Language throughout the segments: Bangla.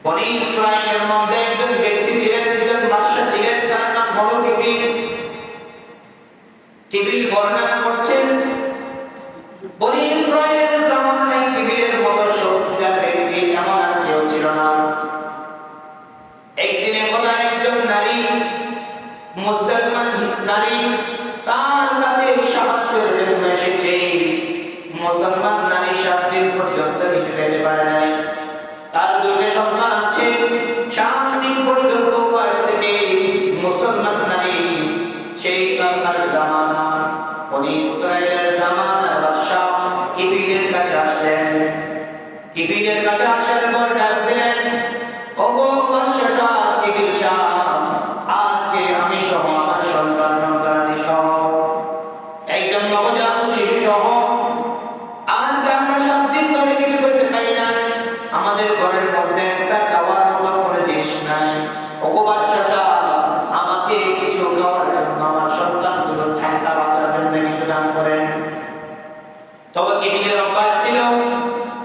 বনি ইসরাঈলের মধ্যে একজন ব্যক্তি ছিলেন, একজন বাদশা ছিলেন, তার নাম হলো কিফিল। কিফিল বর্ণনা করছেন, বনি ইসরাঈলের জামানায় কিফিলের মতো শক্তিশালী ব্যক্তি এমন আর কেউ ছিল না। একদিনে বলা একজন নারী, মুসলমান নারী, তার কাছে সাহায্য করার জন্য এসেছে। মুসলমান নারী 7 দিন পর্যন্ত কিছু খেতে পারে নাই। তার দুটো সন্তান আছে, 7 দিন পর্যন্ত উপবাস থেকে মুসলমান নারী সেই সরকার জামানা বনি ইসরাঈলের জামানার বাদশা কিফিলের কাছে আসলেন। কিফিলের কাছে আসার পর ডাক দিলেন, ওগো বাদশা সাহেব, কিফিল সাহেব, আজকে আমি সহ আমার সন্তানাদি সহ একজন নবজাত শিশু সহ আজকে আমরা 7 দিন ধরে কিছু করতে পারি না। আমাদের ঘরের মধ্যে একটা খাওয়ার মতো কোনো জিনিস নাই। ওগো বাদশা সাহেব, আমাকে কিছু খাওয়ার জন্য আমার সন্তানগুলো ঠান্ডা বাঁচার জন্য কিছু দান করেন। তবে কিফিলের অভ্যাস ছিল,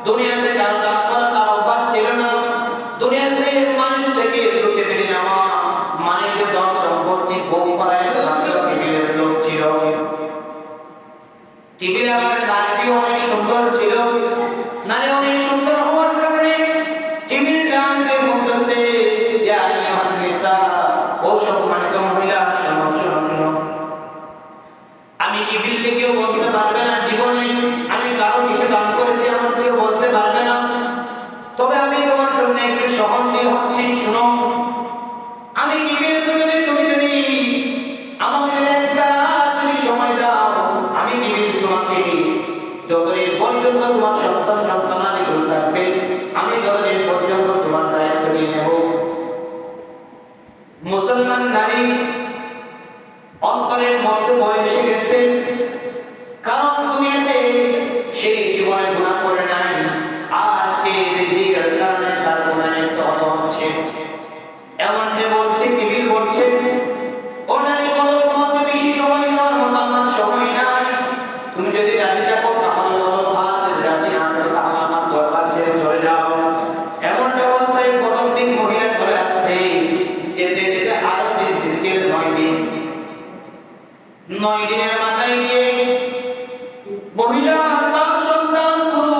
দুনিয়াতে কারো দান করা তার অভ্যাস ছিল না। দুনিয়াতে মানুষ থেকে লুটে ফেলে নেওয়া, মানুষের ধন সম্পত্তি ভোগ করার কিফিলের লোক ছিল। কিফিল আমার নারী অনেক সুন্দর ছিল। নারী অনেক সুন্দর হওয়ার কারণে কিফিল গানকে বলতেছে, ইয়া আইয়ুহান নিসা, ও সম্মানিত মহিলা, শোনো শোনো শোনো, আমি কিফিলকে কেউ বলতে পারবে না জীবনে আমি কারো কিছু দান করেছি, আমার কেউ বলতে পারবে না। তবে আমি তোমার জন্য একটু সহনশীল হচ্ছি, শোনো। আমি কিফিলকে তুমি যদি আমাকে একটা সময় দাও, আমি কিফিল তোমাকে যতদিন পর্যন্ত তোমার সন্তানাদিগুলো থাকবে আমি ততদিন পর্যন্ত তোমার দায়িত্ব নিয়ে নেব। মুসলমান নারী অন্তরের মধ্যে বয়সে গেছে, কারণ দুনিয়াতে সেই জীবনে গুনাহ করে নাই। আজকে রিজিকের কারণে তার গুনাহের তহত হচ্ছে। এমনটা বলছে কিফিল বলছে, ও নারী বলো, তোমাকে বেশি সময় দেওয়ার মতো আমার সময় নাই। তুমি যদি রাজি থাকো তাহলে বলো, আর যদি রাজি না থাকো তাহলে আমার দরবার ছেড়ে চলে যাও। এমনটা অবস্থায় প্রথম দিন মহিলা চলে আসছে, যেতে যেতে আরো 3 দিনকে 9 দিন। 9 দিনের মাথায় গিয়ে মহিলা তার সন্তানগুলো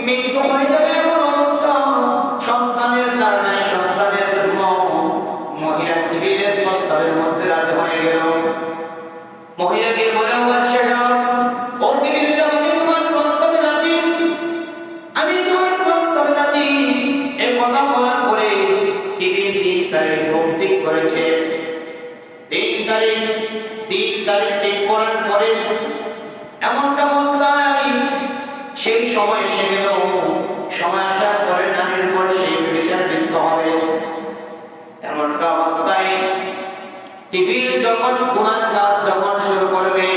মৃত্যু হয়ে যাবে এমন অবস্থা। সন্তানের কারণে সন্তানের জন্য মহিলা কিফিলের প্রস্তাবের মধ্যে রাজি হয়ে গেল। মহিলাকে বলে, বাদশা ও কিফিল সাহেব, আমি তোমার প্রস্তাবে রাজি, আমি তোমার প্রস্তাবে রাজি। এই কথা বলার পরে কিফিল 3 তারিখ ঠিক করেছে। 3 তারিখ ঠিক করার পরে এমনটা অবস্থায় সেই সময় এসে গেল। সময় আসার পরে নারীর উপর সেই বিচার বিধিত হবে। এমনটা অবস্থায় কিফিল যখন গুনার কাজ যখন শুরু করবে,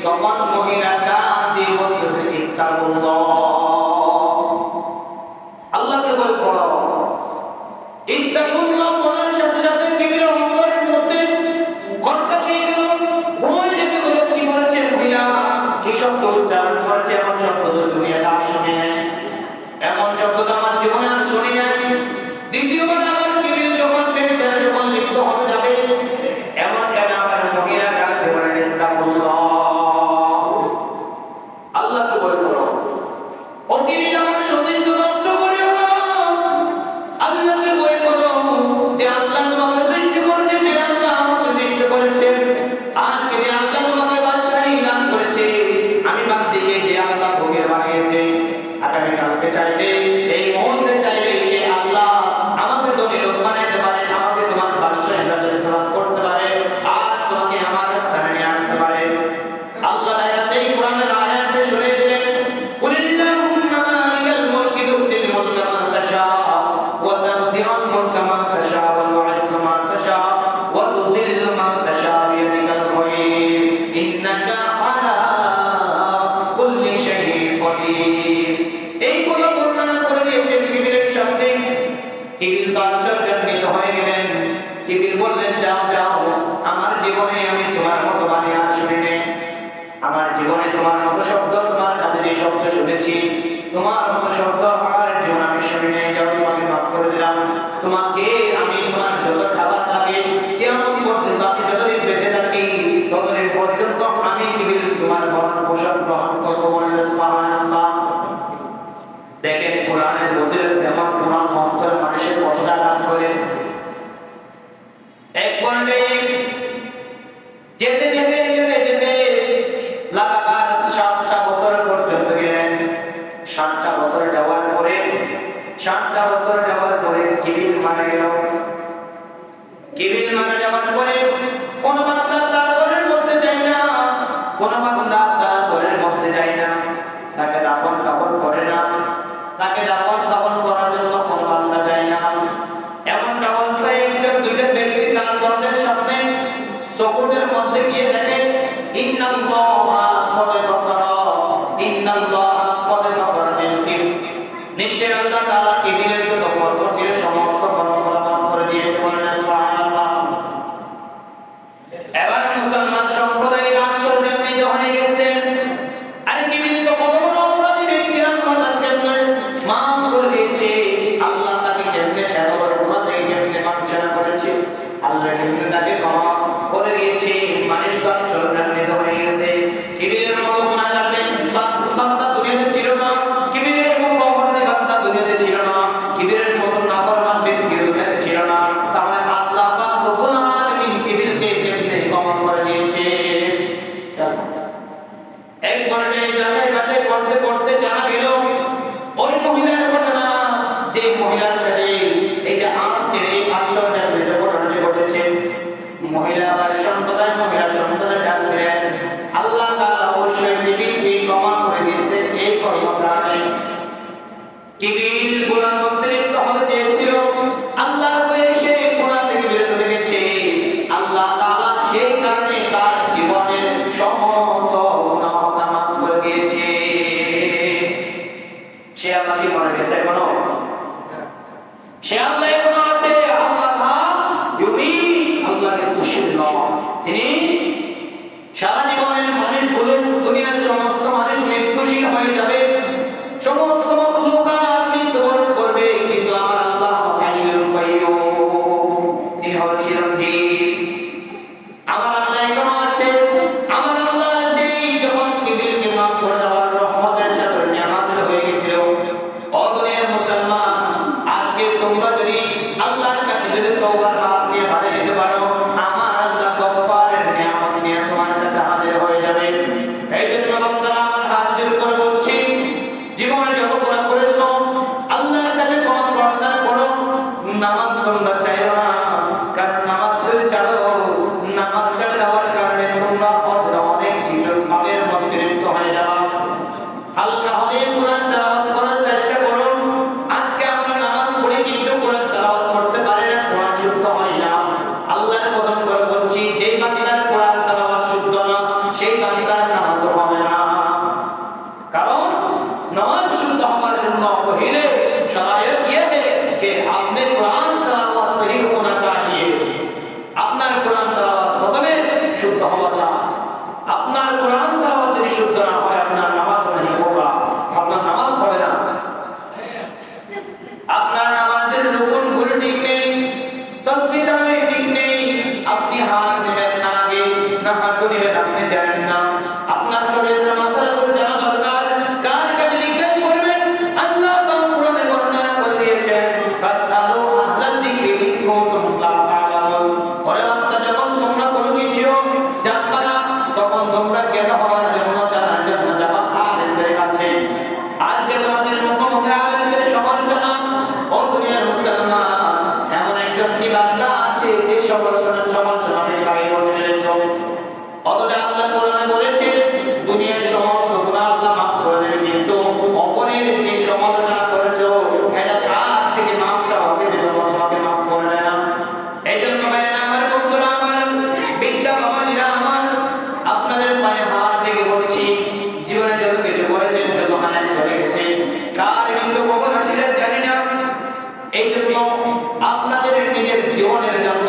তখন মহিলা ডাক দিয়ে বলতেছে, ইত্তাকুল্লাহ, আল্লাহকে ভয় করো। ইত্তাকুল্লাহ বলার সাথে সাথে কিফিলের অন্তরের মধ্যে ঘন্টা দিয়ে দিল, ভয় লেগে গেল। কি বলছে মহিলা, কি শব্দ উচ্চারণ করছে, এমন শব্দ তো দুনিয়াতে আমি শুনি নাই, এমন শব্দ তো আমার জীবনে আর শুনি নাই। দ্বিতীয়বার আবার কিফিল যখন বিচারে যখন লিপ্ত হতে যাবে, এমন কেন আমার মহিলা ডাকতে পারেন, ইত্তাকুল্লাহ, আল্লাহকে ভয় করো। ও কিফিল আমার সতীত্ব নষ্ট করিও না, আল্লাহকে ভয় করো। যে আল্লাহ তোমাকে সৃষ্টি করেছে, যে আল্লাহ আমাকে সৃষ্টি করেছে, আর যে আল্লাহ তোমাকে বাদশাহী দান করেছে, আমি বান্দিকে যে আল্লাহ ভোগের বানিয়েছে, আগামী কালকে চাইলে, এই মুহূর্তে চাইলে সে আল্লাহ আমাকে ধনী লোক বানাইতে পারে, আমাকে তোমার বাদশাহী রাজত্ব করতে পারে, আর তোমাকে আমার স্থানে নিয়ে আসতে পারে। আল্লাহ আয়াতে কোরআনের আয়াতে শুনেছে, কুলিল্লাহুম্মা মালিকাল মুলকি তুতিল মুলকা মান তাশা ওয়া তানজিউল মুলকা মান তাশা ওয়া তু'ইজ্জু মান তাশা ওয়া তুযিল্লু মান তাশা বিয়াদিকাল খায়র ইন্নাকা আলা কুল্লি শাইইন কাদির। এই কথা বর্ণনা করে দিয়েছেন শব্দ আর জীবন আমি শুনে নিয়ে যাও, তোমাকে মাফ করে দিলাম। তোমাকে আমি তোমার যত খাবার লাগে কিয়ামত পর্যন্ত আমি যতদিন বেঁচে থাকি ততদিন পর্যন্ত আমি কিবিল তোমার ভরণ পোষণ গ্রহণ করবো। বলেন সুবহানাল্লাহ। দেখেন কোরআনের ফজিলত কেমন, কোরআন অন্তরে মানুষের কতটা কাজ করে। এক পর্যায়ে যেতে যেতে যেতে যেতে লাগাতার 7টা বছর পর্যন্ত গেলেন। 7টা বছর যাওয়ার পরে 7টা বছর যাওয়ার পরে কিবিল মারা গেল। কিবিল মারা যাওয়ার পরে কোন বান্দা তার ঘরের মধ্যে যায় না, কোন বান্দা তার ঘরের মধ্যে যায় না, তাকে দাফন কাফন করে না, তাকে দাফন কাফন করার জন্য কোন বান্দা যায় না। এমন অবস্থায় একজন দুইজন ব্যক্তি তার ঘরের সামনে সকুটের মধ্যে গিয়ে দেখে ইন্নাল্লাহা ক্বাদ গাফারা, ইন্নাল্লাহা ক্বাদ গাফারা লিল কিফর। নিশ্চয় আল্লাহ তাআলা কিবিলের যত বরকত ছিল সমস্ত বরকত মাফ করে দিয়েছে। বলেন সুবহানাল্লাহ। এবার মুসলমান সম্প্রদায়ের আচরণ নিতে হয়ে গেছে। আরে কিবিল তো কত বড় অপরাধী ব্যক্তি, আল্লাহ তাকে মাফ করে দিয়েছে। আল্লাহ তাকে কেমনে এত বড় অপরাধী কেমনে মার্জনা করেছে, আল্লাহ কেমনে তাকে ক্ষমা করে দিয়েছে। মানুষ তো আচরণ নিতে হয়ে গেছে। কিবিলের মতো গুনাহগার বান্দা দুনিয়াতে ছিল না, কিবিলের মতো অপরাধী বান্দা দুনিয়াতে ছিল না, কিবিলের মতো নাফরমান ব্যক্তি দুনিয়াতে ছিল না। তাহলে আল্লাহ পাক রব্বুল আলামিন কিবিলকে কেমনে ক্ষমা করে দিয়েছে। একবার যাচাই বাছাই করতে করতে জানা গেল ওই মহিলার ঘটনা, যে মহিলার সাথে এইটা আজকের এই আচরণের ভিতরে ঘটনাটি ঘটেছে। মহিলা আবার সম্প্রদায় ডাক দিলেন, আল্লাহ তাআলা অবশ্যই কিবিলকে ক্ষমা করে দিয়েছে। এই কথা কারণে কিবিল গুনার মধ্যে লিপ্ত হতে চেয়েছিল, আল্লাহর ভয়ে সে গুনাহ থেকে বিরত থেকেছে। আল্লাহ তাআলা সেই কারণে তার জীবনের সমস্ত গুনাহ মাফ করে দিয়েছে। সে আল্লাহ কি মনে গেছে এখনো? সে আল্লাহ এখনো আছে। আল্লাহ ইউমি, আল্লাহ ইউতুশিল্লাহ। তিনি সারা জীবনের মানুষগুলো, দুনিয়ার সমস্ত মানুষ মৃত্যুশীল হয়ে যাবে, সমস্ত মাখলুকাত মৃত্যুবরণ করবে, কিন্তু আমার আল্লাহ হাইয়ুল কাইয়্যুম, তিনি হচ্ছেন চিরঞ্জীব। আমার আল্লাহ এখনো আছে। আমার আল্লাহ সেই যখন কিবিলকে মাফ করে দেওয়ার রহমতের চাদর নিয়ামত হয়ে গেছিল। ও দুনিয়ার মুসলমান, আজকে তোমরা যদি আল্লাহর কাছে যদি তওবার হাত নিয়ে বাড়িয়ে দিতে পারো, আমার আল্লাহ গফফারের নিয়ামত নিয়ে তোমার কাছে হাজির হয়ে যাবে। এই জন্য বান্দারা আমার হাত জোর করে বলছি, জীবনে যত গুনাহ করেছো আল্লাহর কাছে ক্ষমা প্রার্থনা করো। নামাজ তোমরা চাইও না, কারণ নামাজ যদি ছাড়ো, নামাজ ছেড়ে দেওয়ার কারণে তোমরা অনেক কিছু পাপের মধ্যে লিপ্ত হয়ে যাবে। হালকা হলে কোরআন তেলাওয়াত করার চেষ্টা করো। আজকে আমরা নামাজ পড়ি কিন্তু কোরআন তেলাওয়াত করতে পারি না, কোরআন শুদ্ধ হয় না। আল্লাহর কসম করে বলছি, যেই বান্দার কোরআন তেলাওয়াত শুদ্ধ না, সেই বান্দার নামাজ হবে না। কারণ নামাজ শুদ্ধ হওয়ার জন্য পहिले শরায়ত ये है कि आपने कुरान तिलावत सही होना चाहिए। আপনার কোরআন তেলাওয়াত প্রথমে শুদ্ধ হওয়া চাই। আপনার কোরআন তেলাওয়াত যদি শুদ্ধ না হয়, আপনার নামাজ नहीं होगा, আপনার নামাজ হবে না। আপনার নামাজের রুকুন গুলো ঠিক নেই, তাসবিহ তাহলিল ঠিক নেই, আপনি হাত দিবেন না আগে, না হাঁটু দিবেন আপনি জানেন না। আপনার শরীরের মাসালাগুলো জানা দরকার। কার কাছে জিজ্ঞেস করবেন? আল্লাহ তাআলা কোরআনে বর্ণনা করে দিয়েছেন, ফাসআলু আহলাল যিকরি ইন কুনতুম লা তা'লামুন। ওরে বান্দা, যখন তোমরা কোনো কিছু জানবা না, তখন তোমরা জ্ঞান হওয়ার জন্য জানার জন্য যাবা আলেমদের কাছে। আজকে তোমাদের মুখোমুখি আলেমদের সমালোচনা। ও দুনিয়ার মুসলমান, এমন একজন কি বান্দা আছে যে সমালোচনা গায়ে বলতে পেরেছ? অথচ আল্লাহ কোরআনে বলেছে দুনিয়ার সমস্ত গুনাহ আল্লাহ মাফ করে দেবে, কিন্তু অপরের যে সমালোচনা করেছো এটা তার থেকে মাফ চাওয়া হবে, যে তোমাকে মাফ করে দেয় না। এই জন্য ভাইরা আমার, বন্ধুরা আমার, বিদ্যা বাবাজিরা আমার, আপনাদের পায়ে হাত রেখে বলছি, জীবনে যত কিছু করেছেন, যত হায়াত চলে গেছে, তার কিন্তু কখন আসলে জানি না। এই জন্য আপনাদের নিজের জীবনের জন্য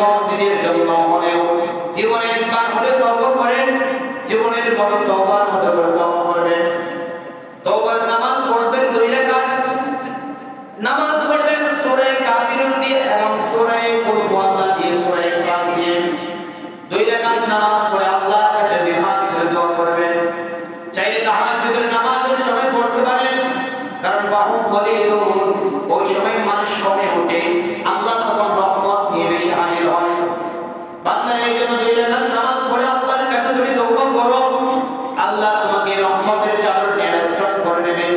হলেও জীবনে একবার হলে তওবা করেন, জীবনের মতো তওবার মতো করে তওবা করবেন। তওবার নামাজ পড়বেন 2 রাকাত, ফাহুম কলিলুন, ওই সময় মানুষ কমে ওঠে, আল্লাহ তখন রহমত নিয়ে বেশি হাজির হয়। বান্দা এই জন্য 2 রাকাত নামাজ পড়ে আল্লাহর কাছে তুমি তওবা করো, আল্লাহ তোমাকে রহমতের চাদর দিয়ে রেস্টোর করে নেবেন।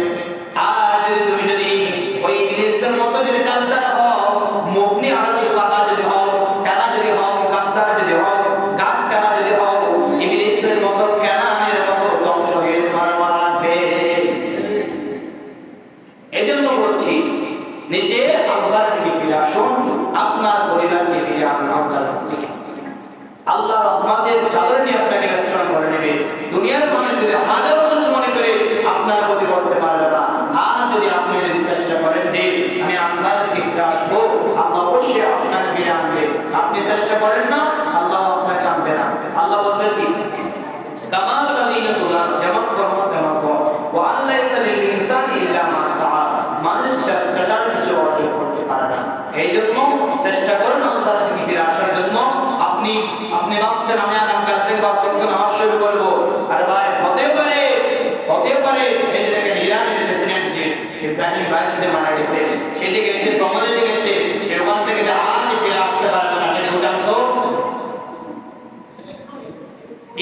আর যদি ওই ইবলিসের মতো যদি কান্দার হও, মুগনি আরজি পাতা যদি হও, টানা যদি হও, কান্দার যদি হও, গান টানা যদি হও, ইবলিসের মতো কেনানের মতো ধ্বংস হয়ে তোমার মারা লাগবে। এজন্য বলছি নিজে আল্লাহর দিকে ফিরে আসুন, আপনার পরিবারকে ফিরে আনুন আল্লাহর দিকে। আল্লাহ রহমতের চাদরটি আপনাকে রেস্টোর করে নেবে। দুনিয়ার মানুষ যদি হাজারো কিছু মনে করে আপনার ক্ষতি করতে পারবে না। আর আপনি যদি চেষ্টা করেন যে আমি আপনার দিকে ফিরে আসবো, আল্লাহ অবশ্যই আপনাকে ফিরে আনবে। আপনি চেষ্টা করেন না, আল্লাহ আপনাকে আনবে না। আল্লাহ বলবে কি, কামাল বাদিনা তুলার, যেমন কর্ম তেমন ফল, ওয়া আল্লাইসা লিল ইনসানি ইল্লা মা সাআ। মানুষ চেষ্টার কিছু অর্জন করতে পারে না। এই জন্য চেষ্টা করুন আল্লাহর দিকে ফিরে আসার জন্য। আপনি ভাবছেন আমি আগামীকাল থেকে 5 ওয়াক্ত নামাজ শুরু করব, আরে ভাই হতে পারে এই যে দেখেন ইরানের প্রেসিডেন্ট যে ইব্রাহিম রাইসিতে মারা গেছে, সেটি গেছে প্রমাণে গেছে, সে ওখান থেকে যে আর ফিরে আসতে পারবে না, এটা জানতো?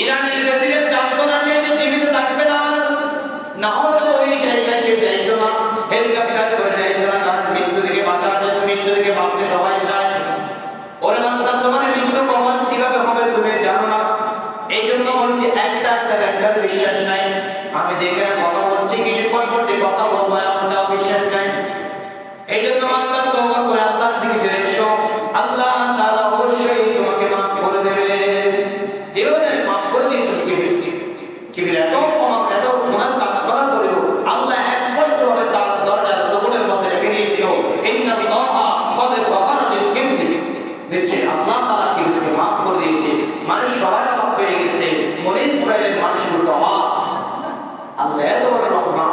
ইরানের প্রেসিডেন্ট জানতো না সে যে জীবিত থাকবে না, না হলে ওই জায়গায় সে যাইতো না, হেলিকপ্টার করে যাইতো না, কারণ মৃত্যু থেকে বাঁচার জন্য, মৃত্যু থেকে বাঁচতে সবাই চায়। ওরে বান্দা, তোমার মৃত্যু কখন কিভাবে হবে তুমি জানো না। এই জন্য বলছি একটা সেকেন্ডের বিশ্বাস নাই। আমি যেখানে কথা বলছি কিছুক্ষণ পরে কথা বলবো এমনটাও বিশ্বাস নাই। এই জন্য বান্দা তওবা করে আল্লাহর দিকে ফিরে এসো, আল্লাহ তাআলা অবশ্যই তোমাকে মাফ করে দেবে। যেভাবে মাফ করে দিয়েছেন কিবির এত গুনাহ কাজ করার পরেও আল্লাহ স্পষ্টভাবে তার দরজার জবরের মধ্যে রেখে দিয়েছিল, ইন্নাল্লাহা ক্বাদ গাফারা লিল কিফরি, দেখছে আল্লাহ তাআলা কিবিরকে মাফ করে দিয়েছে। মানুষ সবাই পাপ হয়ে গেছে, বনি ইসরাইলের মানুষগুলো আল্লাহ এত বড় রহমান,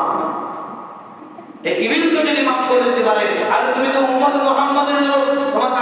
এই কিবিরকে যদি মাফ করে দিতে পারে, আর তুমি তো উম্মত মুহাম্মাদের লোক, তোমাকে